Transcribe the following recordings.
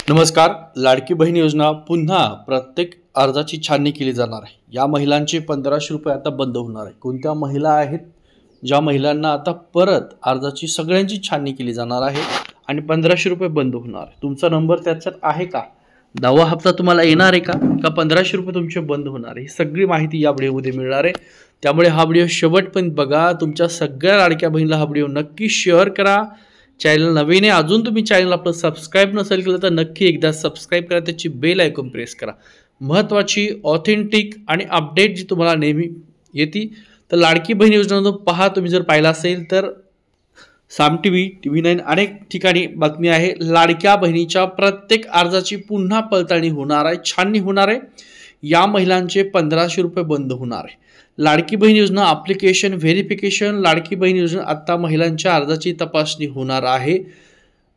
नमस्कार. लाडकी बहीण योजना पुन्हा प्रत्येक अर्जाची छाननी केली जाणार आहे. या महिलांचे ₹1500 आता बंद होणार आहे. कोणत्या महिला आहेत ज्या महिलांना आता परत अर्जाची सगळ्यांची छाननी केली जाणार आहे आणि ₹1500 बंद होणार आहे. तुमचा नंबर त्याच्यात आहे का? 10वा हप्ता तुम्हाला येणार आहे का ₹1500 तुमचे बंद होणार आहे? ही सगळी माहिती या व्हिडिओमध्ये मिळणार आहे. त्यामुळे हा व्हिडिओ शेवटपर्यंत बघा. तुमच्या सगळ्या लाडक्या बहिणीला हा व्हिडिओ नक्की शेअर करा. चॅनल नवीन आहे, अजून तुम्ही चॅनल आपलं सबस्क्राईब नसेल केलं तर नक्की एकदा सबस्क्राईब करा, त्याची बेल आयकॉन प्रेस करा. महत्त्वाची ऑथेंटिक आणि अपडेट जी तुम्हाला नेहमी येते तर लाडकी बहीण योजना पहा. तुम्ही जर पाहिला असेल तर साम टीव्ही, TV9 अनेक ठिकाणी बातमी आहे. लाडक्या बहिणीच्या प्रत्येक अर्जाची पुन्हा पडताळणी होणार आहे, छाननी होणार आहे. या महिलांचे ₹1500 बंद होणार आहे. लाडकी बहीण योजना ॲप्लिकेशन व्हेरिफिकेशन, लाडकी बहीण योजना आता महिलांच्या अर्जाची तपासणी होणार आहे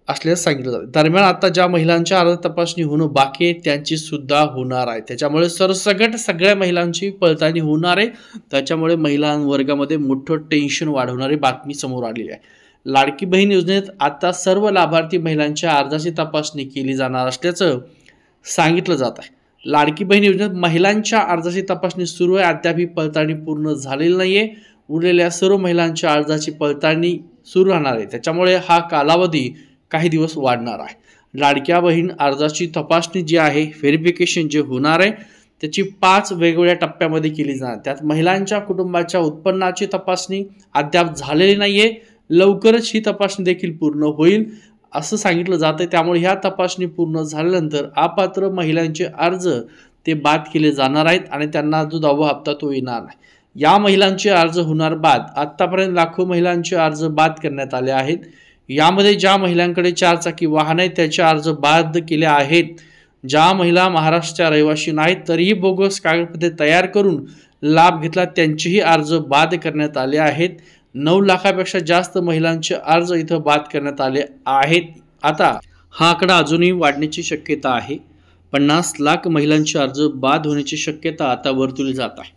असल्याचं सांगितलं जातं. दरम्यान आता ज्या महिलांच्या अर्ज तपासणी होणं बाकी आहे त्यांची सुद्धा होणार आहे. त्याच्यामुळे सरसकट सगळ्या महिलांची पडताळणी होणार आहे. त्याच्यामुळे महिला वर्गामध्ये मोठं टेन्शन वाढवणारी बातमी समोर आलेली आहे. लाडकी बहीण योजनेत आता सर्व लाभार्थी महिलांच्या अर्जाची तपासणी केली जाणार असल्याचं सांगितलं जात आहे. लाडकी बहीण योजनेत महिलांच्या अर्जाची तपासणी सुरू आहे. अद्याप ही पडताळणी पूर्ण झालेली नाही आहे. उरलेल्या सर्व महिलांच्या अर्जाची पडताळणी सुरू राहणार आहे. त्याच्यामुळे हा कालावधी काही दिवस वाढणार आहे. लाडक्या बहीण अर्जाची तपासणी जी आहे, व्हेरिफिकेशन जे होणार आहे त्याची 5 वेगवेगळ्या टप्प्यामध्ये केली जाणार. त्यात महिलांच्या कुटुंबाच्या उत्पन्नाची तपासणी अद्याप झालेली नाही आहे. लवकरच ही तपासणी देखील पूर्ण होईल असं सांगितलं जातं. त्यामुळे ह्या तपासणी पूर्ण झाल्यानंतर अपात्र महिलांचे अर्ज ते बाद केले जाणार आहेत आणि त्यांना जो 10वा हप्ता तो येणार नाही. या महिलांचे अर्ज होणार बाद. आत्तापर्यंत लाखो महिलांचे अर्ज बाद करण्यात आले आहेत. यामध्ये ज्या महिलांकडे 4 चाकी वाहन आहे त्याचे अर्ज बाद केले आहेत. ज्या महिला महाराष्ट्राच्या रहिवासी नाहीत तरीही बोगस कागदपत्रे तयार करून लाभ घेतला त्यांचेही अर्ज बाद करण्यात आले आहेत. 9 लाखापेक्षा जास्त महिलांचे अर्ज इथं बाद करण्यात आले आहेत. आता हा आकडा अजूनही वाढण्याची शक्यता आहे. 50 लाख महिलांचे अर्ज बाद होण्याची शक्यता आता वर्तवली जात आहे.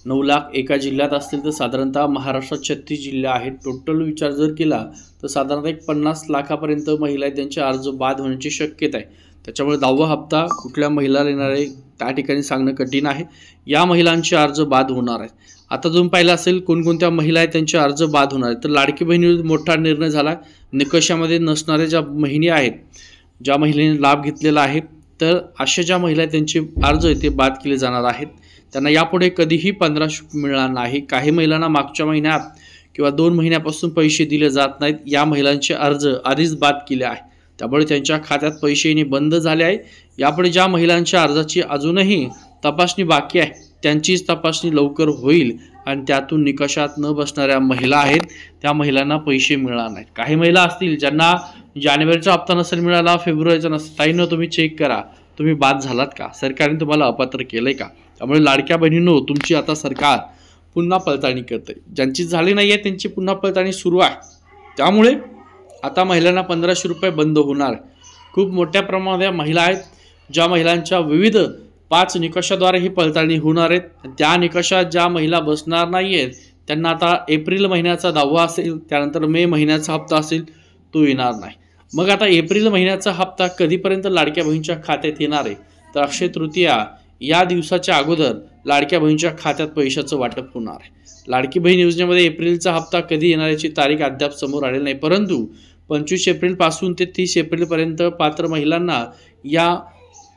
9 लाख एका जिल्ह्यात असतील तर साधारणतः महाराष्ट्रात 36 जिल्हे आहेत. टोटल विचार जर केला तर साधारणतः 50 लाखापर्यंत महिला आहेत त्यांचे अर्ज बाद होण्याची शक्यता आहे. त्याच्यामुळे 10वा हप्ता कुठल्या महिलाला येणार आहे त्या ठिकाणी सांगणं कठीण आहे. या महिलांचे अर्ज बाद होणार आहेत. आता तुम्ही पाहिलं असेल कोणकोणत्या महिला आहेत त्यांचे अर्ज बाद होणार आहेत. तर लाडकी बहिणीवर मोठा निर्णय झाला. निकषामध्ये नसणाऱ्या ज्या महिला आहेत, ज्या महिलेने लाभ घेतलेला आहे, तर अशा ज्या महिला आहेत त्यांचे अर्ज ते बाद केले जाणार आहेत. त्यांना यापुढे कधीही 1500 मिळणार नाही. काही महिलांना मागच्या महिन्यात किंवा 2 महिन्यापासून पैसे दिले जात नाहीत. या महिलांचे अर्ज आधीच बाद केले आहे. त्यामुळे त्यांच्या खात्यात पैसे येणे बंद झाले आहे. यापुढे ज्या महिलांच्या अर्जाची अजूनही तपासणी बाकी आहे त्यांचीच तपासणी लवकर होईल आणि त्यातून निकषात न बसणाऱ्या महिला आहेत त्या महिलांना पैसे मिळणार नाहीत. काही महिला असतील ज्यांना जानेवारीचा हप्ता नसेल मिळाला, फेब्रुवारीचा नसेल, ताईंनो तुम्ही चेक करा तुम्ही बाद झालात का, सरकारने तुम्हाला अपात्र केलंय का. त्यामुळे लाडक्या बहिणींनो तुमची आता सरकार पुन्हा पडताळणी करते. ज्यांची झाली नाही आहे त्यांची पुन्हा पडताळणी सुरू आहे. त्यामुळे आता महिलांना ₹1500 बंद होणार. खूप मोठ्या प्रमाणात महिला आहेत ज्या महिलांच्या विविध 5 निकषाद्वारे ही पडताळणी होणार आहेत. त्या निकषात ज्या महिला बसणार नाही आहेत त्यांना आता एप्रिल महिन्याचा 10वा असेल, त्यानंतर मे महिन्याचा हप्ता असेल तो येणार नाही. मग आता एप्रिल महिन्याचा हप्ता कधीपर्यंत लाडक्या बहिणीच्या खात्यात येणार आहे तर अक्षय तृतीया या दिवसाच्या अगोदर लाडक्या बहिणीच्या खात्यात पैशाचं वाटप होणार आहे. लाडकी बहीण योजनेमध्ये एप्रिलचा हप्ता कधी येणार याची तारीख अद्याप समोर आलेली नाही. परंतु 25 एप्रिलपासून ते 30 एप्रिलपर्यंत पात्र महिलांना या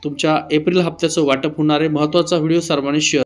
तुमच्या एप्रिल हप्त्याचं वाटप होणार आहे. महत्त्वाचा व्हिडिओ सर्वांनी शेअर